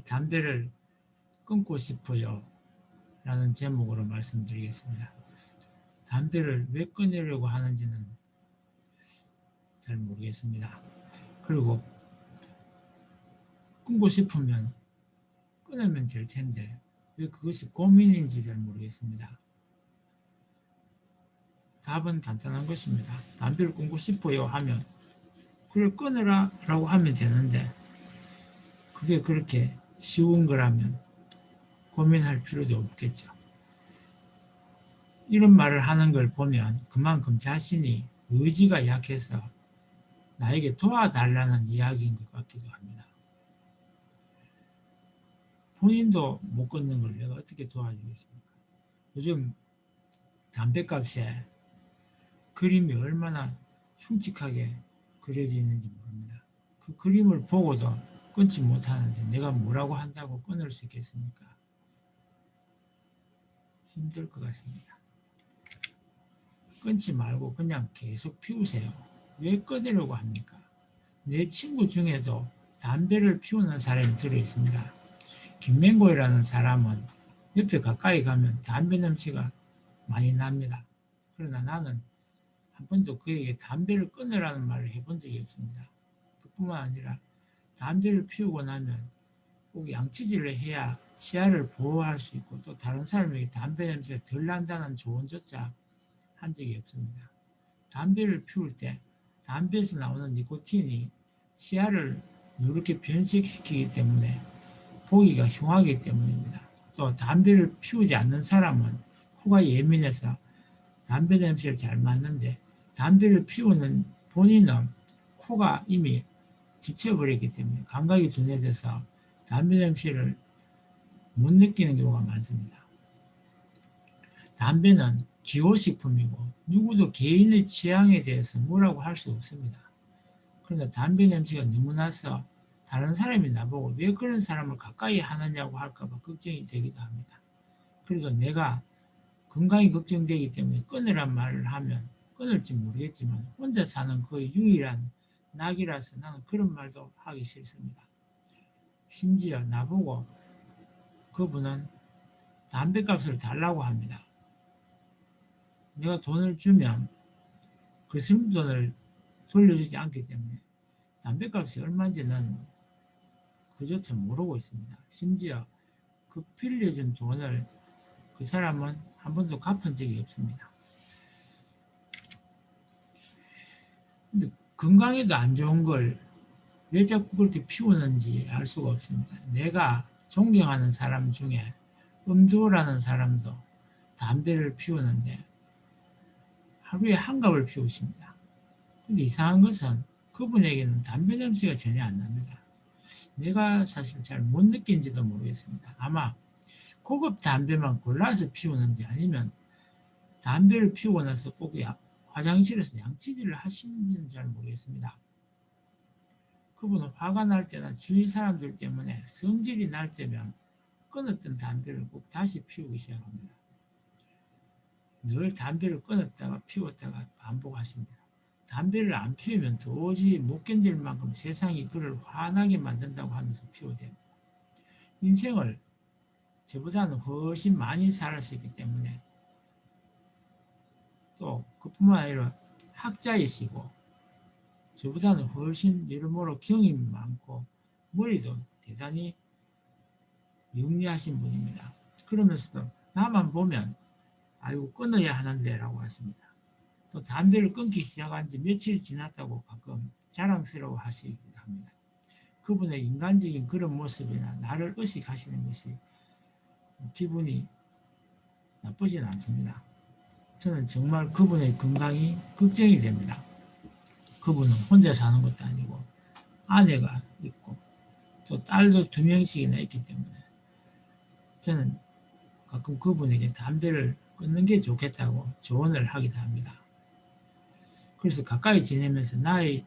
담배를 끊고 싶어요 라는 제목으로 말씀드리겠습니다. 담배를 왜 끊으려고 하는지는 잘 모르겠습니다. 그리고 끊고 싶으면 끊으면 될 텐데 왜 그것이 고민인지 잘 모르겠습니다. 답은 간단한 것입니다. 담배를 끊고 싶어요 하면 그래 끊으라 라고 하면 되는데 그게 그렇게 쉬운 거라면 고민할 필요도 없겠죠. 이런 말을 하는 걸 보면 그만큼 자신이 의지가 약해서 나에게 도와달라는 이야기인 것 같기도 합니다. 본인도 못 끊는 걸 내가 어떻게 도와주겠습니까? 요즘 담배값에 그림이 얼마나 흉측하게 그려지는지 모릅니다. 그 그림을 보고도 끊지 못하는데 내가 뭐라고 한다고 끊을 수 있겠습니까? 힘들 것 같습니다. 끊지 말고 그냥 계속 피우세요. 왜 끊으려고 합니까? 내 친구 중에도 담배를 피우는 사람이 들어있습니다. 김맹고이라는 사람은 옆에 가까이 가면 담배 냄새가 많이 납니다. 그러나 나는 한 번도 그에게 담배를 끊으라는 말을 해본 적이 없습니다. 그뿐만 아니라 담배를 피우고 나면 꼭 양치질을 해야 치아를 보호할 수 있고 또 다른 사람에게 담배 냄새가 덜 난다는 조언조차 한 적이 없습니다. 담배를 피울 때 담배에서 나오는 니코틴이 치아를 누렇게 변색시키기 때문에 보기가 흉하기 때문입니다. 또 담배를 피우지 않는 사람은 코가 예민해서 담배 냄새를 잘 맡는데 담배를 피우는 본인은 코가 이미 지쳐버렸기 때문에 감각이 둔해져서 담배 냄새를 못 느끼는 경우가 많습니다. 담배는 기호식품이고 누구도 개인의 취향에 대해서 뭐라고 할 수 없습니다. 그러나 담배 냄새가 너무 나서 다른 사람이 나보고 왜 그런 사람을 가까이 하느냐고 할까봐 걱정이 되기도 합니다. 그래도 내가 건강이 걱정되기 때문에 끊으란 말을 하면 끊을지 모르겠지만 혼자 사는 거의 유일한 낙이라서 나는 그런 말도 하기 싫습니다. 심지어 나보고 그분은 담배값을 달라고 합니다. 내가 돈을 주면 그 쓴 돈을 돌려주지 않기 때문에 담배값이 얼마인지는 그조차 모르고 있습니다. 심지어 그 빌려준 돈을 그 사람은 한 번도 갚은 적이 없습니다. 근데 건강에도 안 좋은 걸 왜 자꾸 그렇게 피우는지 알 수가 없습니다. 내가 존경하는 사람 중에 음도라는 사람도 담배를 피우는데 하루에 한 갑을 피우십니다. 근데 이상한 것은 그분에게는 담배 냄새가 전혀 안 납니다. 내가 사실 잘 못 느낀지도 모르겠습니다. 아마 고급 담배만 골라서 피우는지 아니면 담배를 피우고 나서 꼭 화장실에서 양치질을 하시는지는 잘 모르겠습니다. 그분은 화가 날 때나 주위 사람들 때문에 성질이 날 때면 끊었던 담배를 꼭 다시 피우기 시작합니다. 늘 담배를 끊었다가 피웠다가 반복하십니다. 담배를 안 피우면 도저히 못 견딜 만큼 세상이 그를 화나게 만든다고 하면서 피우대요. 인생을 저보다는 훨씬 많이 살았기 때문에 또 그뿐만 아니라 학자이시고 저보다는 훨씬 여러모로 경험이 많고 머리도 대단히 영리하신 분입니다. 그러면서도 나만 보면 아이고 끊어야 하는데 라고 하십니다. 또 담배를 끊기 시작한 지 며칠 지났다고 가끔 자랑스러워 하시기도 합니다. 그분의 인간적인 그런 모습이나 나를 의식하시는 것이 기분이 나쁘진 않습니다. 저는 정말 그분의 건강이 걱정이 됩니다. 그분은 혼자 사는 것도 아니고 아내가 있고 또 딸도 2명씩이나 있기 때문에 저는 가끔 그분에게 담배를 끊는 게 좋겠다고 조언을 하기도 합니다. 그래서 가까이 지내면서 나의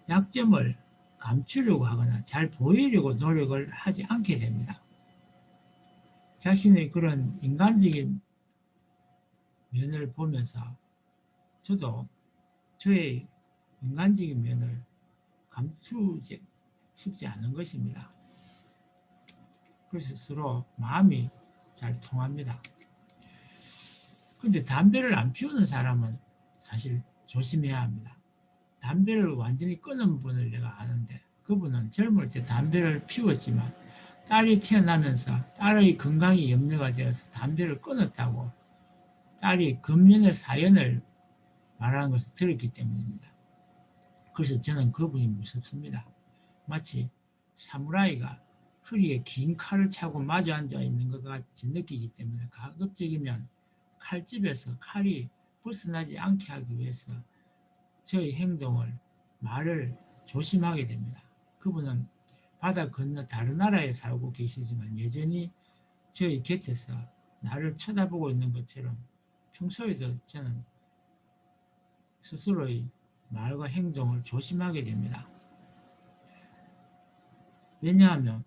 약점을 감추려고 하거나 잘 보이려고 노력을 하지 않게 됩니다. 자신의 그런 인간적인 면을 보면서 저도 저의 인간적인 면을 감추지 싶지 않은 것입니다. 그래서 서로 마음이 잘 통합니다. 근데 담배를 안 피우는 사람은 사실 조심해야 합니다. 담배를 완전히 끊은 분을 내가 아는데, 그분은 젊을 때 담배를 피웠지만 딸이 태어나면서 딸의 건강이 염려가 되어서 담배를 끊었다고 딸이 금년의 사연을 말하는 것을 들었기 때문입니다. 그래서 저는 그분이 무섭습니다. 마치 사무라이가 허리에 긴 칼을 차고 마주 앉아 있는 것 같이 느끼기 때문에 가급적이면 칼집에서 칼이 벗어나지 않게 하기 위해서 저의 행동을, 말을 조심하게 됩니다. 그분은 바다 건너 다른 나라에 살고 계시지만 여전히 저희 곁에서 나를 쳐다보고 있는 것처럼 평소에도 저는 스스로의 말과 행동을 조심하게 됩니다. 왜냐하면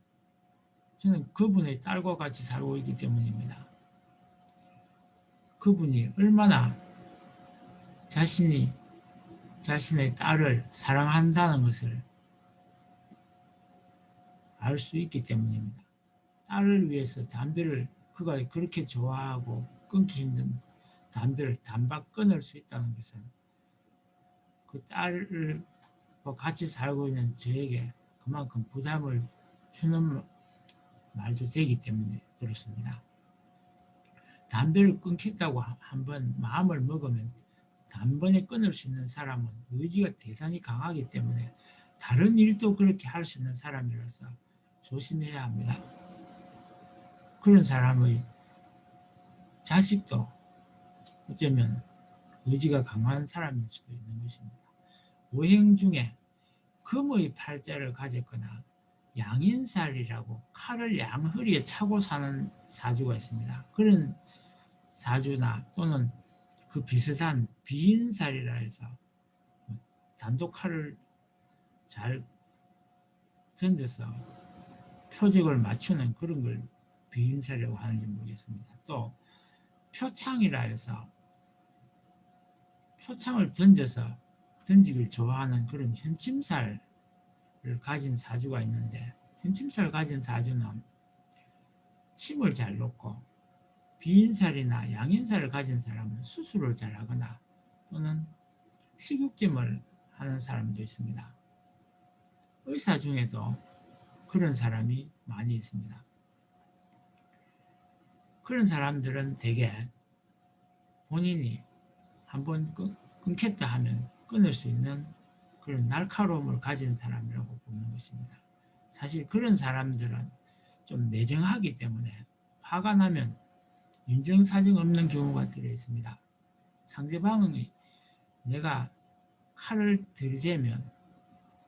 저는 그분의 딸과 같이 살고 있기 때문입니다. 그분이 얼마나 자신의 딸을 사랑한다는 것을 알 수 있기 때문입니다. 딸을 위해서 그가 그렇게 좋아하고 끊기 힘든 담배를 단박 끊을 수 있다는 것은 그 딸과 같이 살고 있는 저에게 그만큼 부담을 주는 말도 되기 때문에 그렇습니다. 담배를 끊겠다고 한번 마음을 먹으면 단번에 끊을 수 있는 사람은 의지가 대단히 강하기 때문에 다른 일도 그렇게 할 수 있는 사람이라서 조심해야 합니다. 그런 사람의 자식도 어쩌면 의지가 강한 사람일 수도 있는 것입니다. 오행 중에 금의 팔자를 가졌거나 양인살이라고 칼을 양허리에 차고 사는 사주가 있습니다. 그런 사주나 또는 그 비슷한 비인살이라 해서 단독칼을 잘 던져서 표적을 맞추는 그런 걸 비인살이라고 하는지 모르겠습니다. 또 표창이라 해서 표창을 던지기를 좋아하는 그런 현침살을 가진 사주가 있는데, 현침살을 가진 사주는 침을 잘 놓고 비인살이나 양인살을 가진 사람은 수술을 잘하거나 또는 식육점을 하는 사람도 있습니다. 의사 중에도 그런 사람이 많이 있습니다. 그런 사람들은 대개 본인이 한번 끊겠다 하면 끊을 수 있는 그런 날카로움을 가진 사람이라고 보는 것입니다. 사실 그런 사람들은 좀 매정하기 때문에 화가 나면 인정사정 없는 경우가 들어있습니다. 상대방이 내가 칼을 들이대면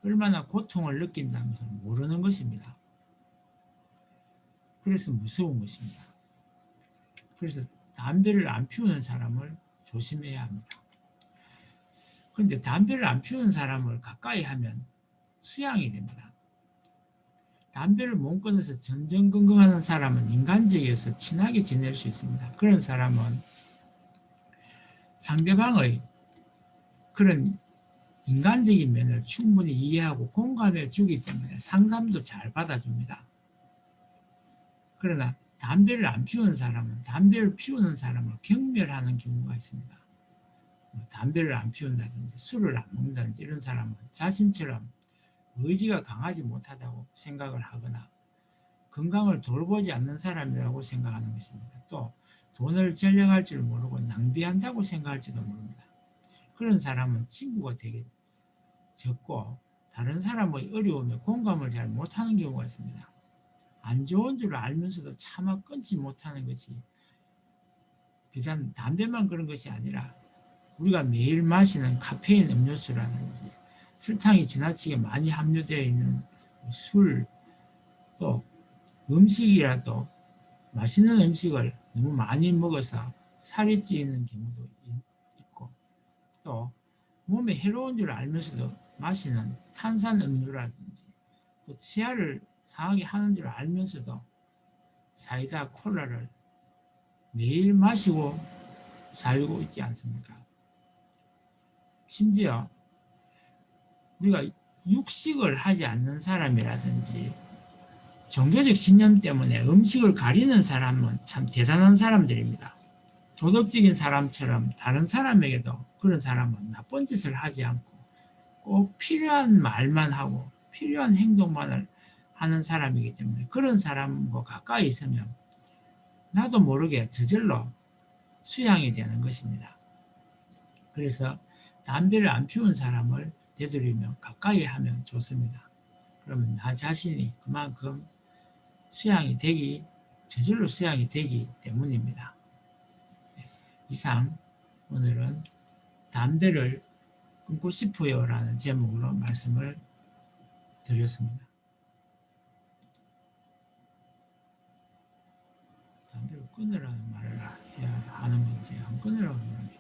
얼마나 고통을 느낀다는 것을 모르는 것입니다. 그래서 무서운 것입니다. 그래서 담배를 안 피우는 사람을 조심해야 합니다. 그런데 담배를 안 피우는 사람을 가까이 하면 수양이 됩니다. 담배를 못 끊어서 전전긍긍하는 사람은 인간적이어서 친하게 지낼 수 있습니다. 그런 사람은 상대방의 그런 인간적인 면을 충분히 이해하고 공감해 주기 때문에 상담도 잘 받아줍니다. 그러나 담배를 안 피우는 사람은 담배를 피우는 사람을 경멸하는 경우가 있습니다. 담배를 안 피운다든지 술을 안 먹는다든지 이런 사람은 자신처럼 의지가 강하지 못하다고 생각을 하거나 건강을 돌보지 않는 사람이라고 생각하는 것입니다. 또 돈을 절약할 줄 모르고 낭비한다고 생각할지도 모릅니다. 그런 사람은 친구가 되게 적고 다른 사람의 어려움에 공감을 잘 못하는 경우가 있습니다. 안 좋은 줄 알면서도 차마 끊지 못하는 것이 비단 담배만 그런 것이 아니라 우리가 매일 마시는 카페인 음료수라든지 설탕이 지나치게 많이 함유되어 있는 술, 또 음식이라도 맛있는 음식을 너무 많이 먹어서 살이 찌는 경우도 있고, 또 몸에 해로운 줄 알면서도 마시는 탄산 음료라든지 또 치아를 상하게 하는 줄 알면서도 사이다, 콜라를 매일 마시고 살고 있지 않습니까? 심지어 우리가 육식을 하지 않는 사람이라든지 종교적 신념 때문에 음식을 가리는 사람은 참 대단한 사람들입니다. 도덕적인 사람처럼 다른 사람에게도 그런 사람은 나쁜 짓을 하지 않고 꼭 필요한 말만 하고 필요한 행동만을 하는 사람이기 때문에 그런 사람과 가까이 있으면 나도 모르게 저절로 수양이 되는 것입니다. 그래서 담배를 안 피운 사람을 되도록이면 가까이 하면 좋습니다. 그러면 나 자신이 그만큼 저절로 수양이 되기 때문입니다. 이상 오늘은 담배를 끊고 싶어요 라는 제목으로 말씀을 드렸습니다. 담배를 끊으라는 말을 해야 하는 건지 안 끊으라고 하는 건지